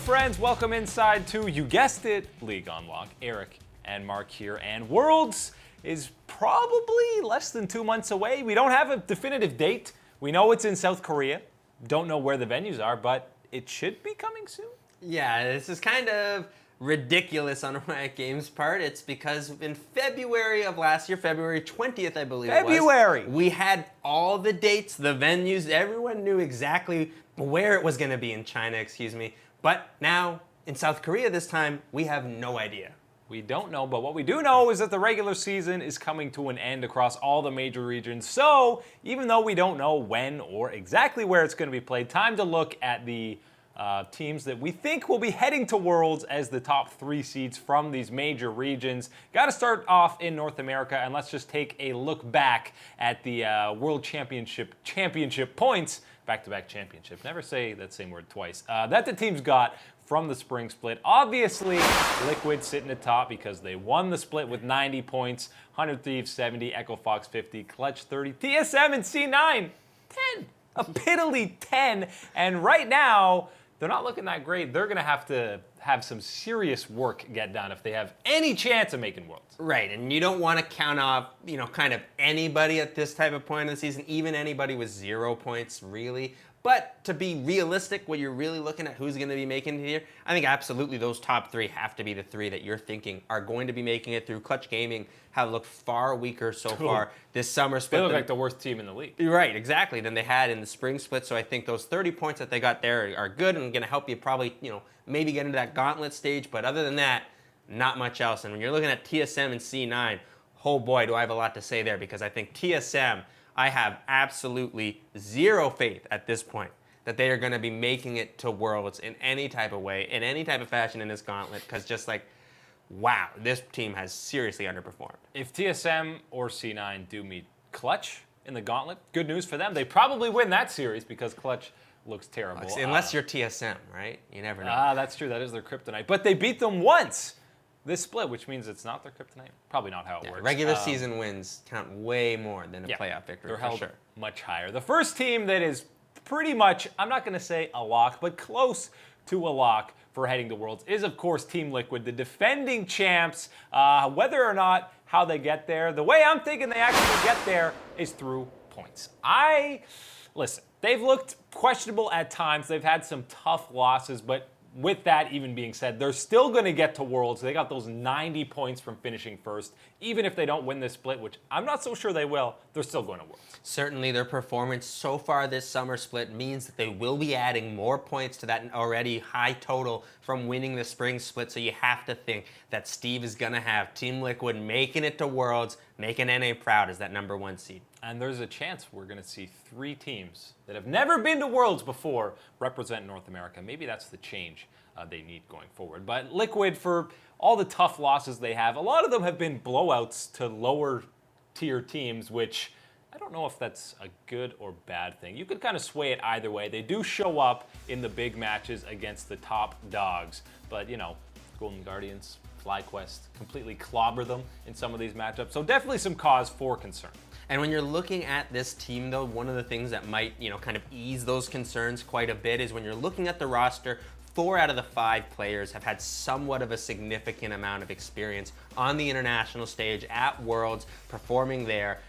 friends, welcome inside to, you guessed it, League on Lock. Eric and Mark here, and Worlds is probably less than 2 months away. We don't have a definitive date. We know it's in South Korea. Don't know where the venues are, but it should be coming soon. Yeah, this is kind of ridiculous on Riot Games' part. It's because in February of last year, February 20th, I believe it was, we had all the dates, the venues, everyone knew exactly where it was going to be in China, But now, in South Korea this time, we have no idea. We don't know, but what we do know is that the regular season is coming to an end across all the major regions. So, even though we don't know when or exactly where it's going to be played, time to look at the teams that we think will be heading to Worlds as the top 3 seeds from these major regions. Got to start off in North America, and let's just take a look back at the World Championship points. Back-to-back championship. Never say that same word twice. That the teams got from the spring split. Obviously, Liquid sitting at top because they won the split with 90 points. 100 Thieves 70, Echo Fox 50, Clutch 30, TSM and C9 10. A piddly 10. And right now, they're not looking that great. They're going to have some serious work get done if they have any chance of making Worlds. Right, and you don't want to count off, kind of anybody at this type of point in the season, even anybody with 0 points, really. But to be realistic, what you're really looking at who's going to be making it here, I think absolutely those top 3 have to be the 3 that you're thinking are going to be making it through. Clutch Gaming have looked far weaker so far this summer split. They look like the worst team in the league. Right, exactly, than they had in the spring split. So I think those 30 points that they got there are good and going to help you probably, maybe get into that gauntlet stage. But other than that, not much else. And when you're looking at TSM and C9, oh boy, do I have a lot to say there, because I think TSM, I have absolutely 0 faith at this point that they are going to be making it to Worlds in any type of way, in any type of fashion in this gauntlet, because wow, this team has seriously underperformed. If TSM or C9 do meet Clutch in the gauntlet, good news for them. They probably win that series because Clutch looks terrible. Unless you're TSM, right? You never know. That's true. That is their kryptonite. But they beat them once this split, which means it's not their kryptonite. Probably not how it works. Regular season wins count way more than a playoff victory. They're held much higher. The first team that is pretty much, I'm not going to say a lock, but close to a lock for heading to Worlds is, of course, Team Liquid, the defending champs. Whether or not how they get there, the way I'm thinking they actually get there is through points. Listen, they've looked questionable at times. They've had some tough losses, but with that even being said, they're still going to get to Worlds. They got those 90 points from finishing first. Even if they don't win this split, which I'm not so sure they will, they're still going to Worlds. Certainly their performance so far this summer split means that they will be adding more points to that already high total from winning the spring split. So you have to think that Steve is going to have Team Liquid making it to Worlds, making NA proud as that #1 seed. And there's a chance we're going to see 3 teams that have never been to Worlds before represent North America. Maybe that's the change they need going forward. But Liquid, for all the tough losses they have, a lot of them have been blowouts to lower tier teams, which I don't know if that's a good or bad thing. You could kind of sway it either way. They do show up in the big matches against the top dogs, but Golden Guardians, FlyQuest completely clobber them in some of these matchups. So definitely some cause for concern. And when you're looking at this team, though, one of the things that might, kind of ease those concerns quite a bit is when you're looking at the roster, 4 out of the 5 players have had somewhat of a significant amount of experience on the international stage at Worlds, performing there.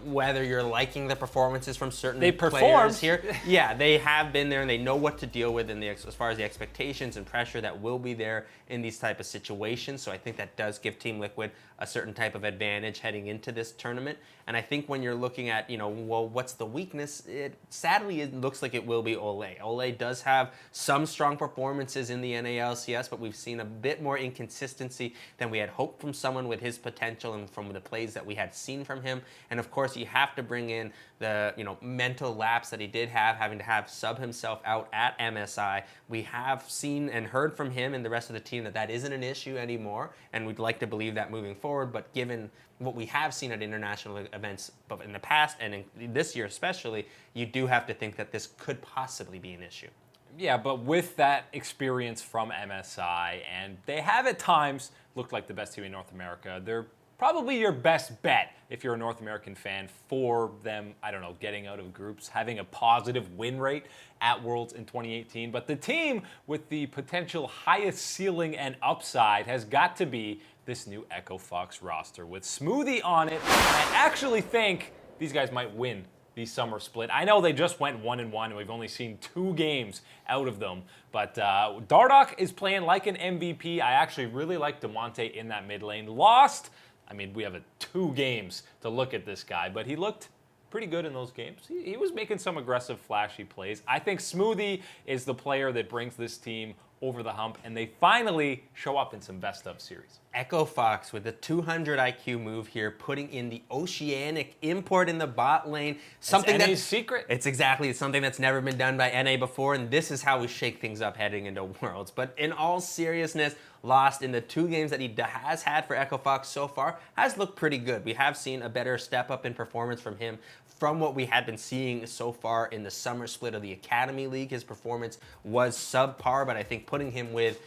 Whether you're liking the performances from certain players here. Yeah, they have been there and they know what to deal with as far as the expectations and pressure that will be there in these type of situations. So I think that does give Team Liquid a certain type of advantage heading into this tournament. And I think when you're looking at, what's the weakness? Sadly, it looks like it will be Olleh. Olleh does have some strong performances in the LCS, but we've seen a bit more inconsistency than we had hoped from someone with his potential and from the plays that we had seen from him. And of course, you have to bring in the mental lapse that he did have, having to have sub himself out at MSI. We have seen and heard from him and the rest of the team that isn't an issue anymore, and we'd like to believe that moving forward. But given what we have seen at international events but in the past and in this year especially, you do have to think that this could possibly be an issue. Yeah, but with that experience from MSI, and they have at times looked like the best team in North America, they're probably your best bet if you're a North American fan for them, I don't know, getting out of groups, having a positive win rate at Worlds in 2018. But the team with the potential highest ceiling and upside has got to be this new Echo Fox roster with Smoothie on it. I actually think these guys might win the summer split. I know they just went 1-1 and we've only seen 2 games out of them, but Dardoch is playing like an MVP. I actually really like Demonte in that mid lane. Lost, I mean, we have 2 games to look at this guy, but he looked pretty good in those games. He was making some aggressive, flashy plays. I think Smoothie is the player that brings this team over the hump, and they finally show up in some best of series. Echo Fox with a 200 IQ move here, putting in the Oceanic import in the bot lane. Something that's secret. It's exactly something that's never been done by NA before, and this is how we shake things up heading into Worlds. But in all seriousness, Lost in the 2 games that he has had for Echo Fox so far has looked pretty good. We have seen a better step up in performance from him from what we had been seeing so far in the summer split of the Academy League. His performance was subpar, but I think putting him with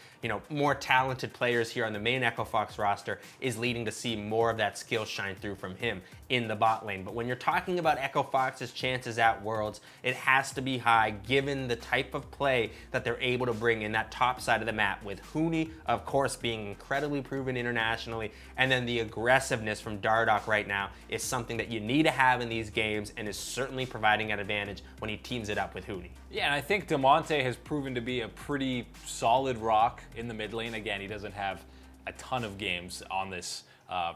more talented players here on the main Echo Fox roster is leading to see more of that skill shine through from him in the bot lane. But when you're talking about Echo Fox's chances at Worlds, it has to be high given the type of play that they're able to bring in that top side of the map, with Huni, of course, being incredibly proven internationally, and then the aggressiveness from Dardoch right now is something that you need to have in these games and is certainly providing an advantage when he teams it up with Huni. Yeah, and I think Demonte has proven to be a pretty solid rock in the mid lane. Again, he doesn't have a ton of games on this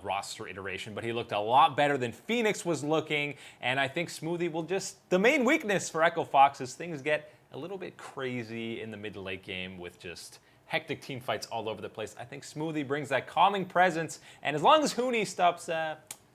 roster iteration, but he looked a lot better than Phoenix was looking, and I think Smoothie will the main weakness for Echo Fox is things get a little bit crazy in the mid to late game with just hectic team fights all over the place. I think Smoothie brings that calming presence, and as long as Huni stops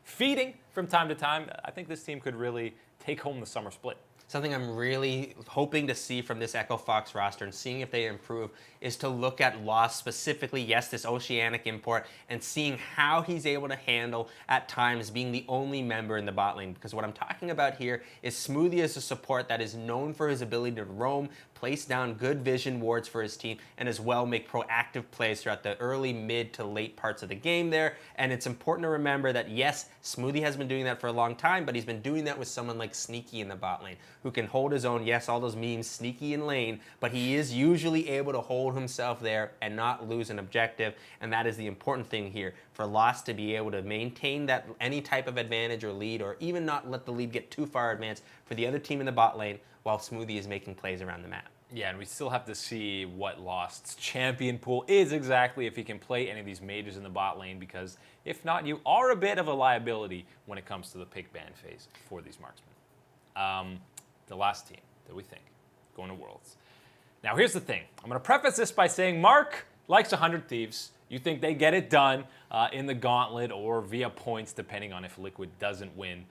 feeding from time to time, I think this team could really take home the summer split. Something I'm really hoping to see from this Echo Fox roster and seeing if they improve is to look at Lost specifically, yes, this Oceanic import, and seeing how he's able to handle at times being the only member in the bot lane. Because what I'm talking about here is Smoothie as a support that is known for his ability to roam, place down good vision wards for his team, and as well make proactive plays throughout the early, mid to late parts of the game there. And it's important to remember that yes, Smoothie has been doing that for a long time, but he's been doing that with someone like Sneaky in the bot lane, who can hold his own. Yes, all those memes, Sneaky in lane, but he is usually able to hold himself there and not lose an objective, and that is the important thing here for Lost to be able to maintain that any type of advantage or lead, or even not let the lead get too far advanced for the other team in the bot lane while Smoothie is making plays around the map. Yeah, and we still have to see what Lost's champion pool is exactly, if he can play any of these mages in the bot lane, because if not, you are a bit of a liability when it comes to the pick ban phase for these marksmen. The last team that we think going to Worlds. Now here's the thing. I'm going to preface this by saying Mark likes 100 Thieves. You think they get it done in the gauntlet or via points, depending on if Liquid doesn't win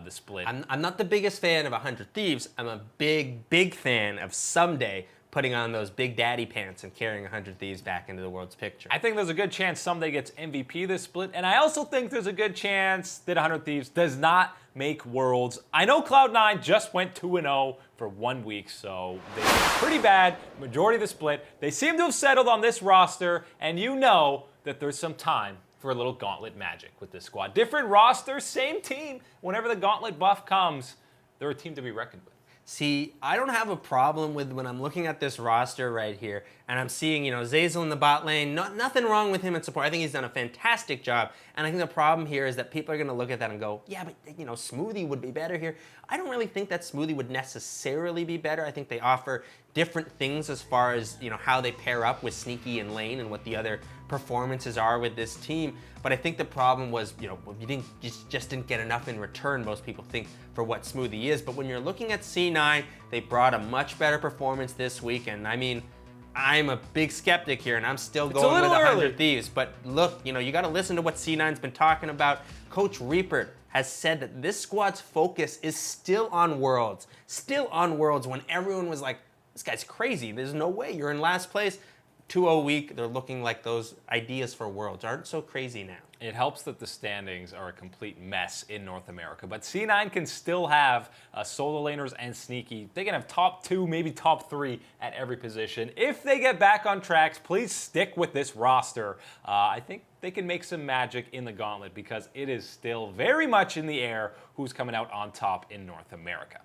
the split. I'm not the biggest fan of 100 Thieves. I'm a big fan of someday putting on those big daddy pants and carrying 100 Thieves back into the World's picture. I think there's a good chance someday gets MVP this split, and I also think there's a good chance that 100 Thieves does not make Worlds. I know Cloud9 just went 2-0 for 1 week, so they were pretty bad majority of the split. They seem to have settled on this roster, and you know that there's some time for a little gauntlet magic with this squad. Different roster, same team. Whenever the gauntlet buff comes, they're a team to be reckoned with. See, I don't have a problem with when I'm looking at this roster right here and I'm seeing, Zeyzal in the bot lane. Nothing wrong with him in support. I think he's done a fantastic job. And I think the problem here is that people are going to look at that and go, yeah, but, Smoothie would be better here. I don't really think that Smoothie would necessarily be better. I think they offer different things as far as, how they pair up with Sneaky and Lane and what the other performances are with this team. But I think the problem was, you just didn't get enough in return, most people think, for what Smoothie is. But when you're looking at C9, they brought a much better performance this week. And I mean, I'm a big skeptic here, and I'm still going with 100 Thieves. But look, you got to listen to what C9's been talking about. Coach Reaper has said that this squad's focus is still on Worlds. Still on Worlds, when everyone was like, this guy's crazy. There's no way you're in last place. 2-0 week, they're looking like those ideas for Worlds aren't so crazy now. It helps that the standings are a complete mess in North America, but C9 can still have solo laners and sneaky. They can have top 2, maybe top 3 at every position. If they get back on tracks, please stick with this roster. I think they can make some magic in the gauntlet because it is still very much in the air who's coming out on top in North America.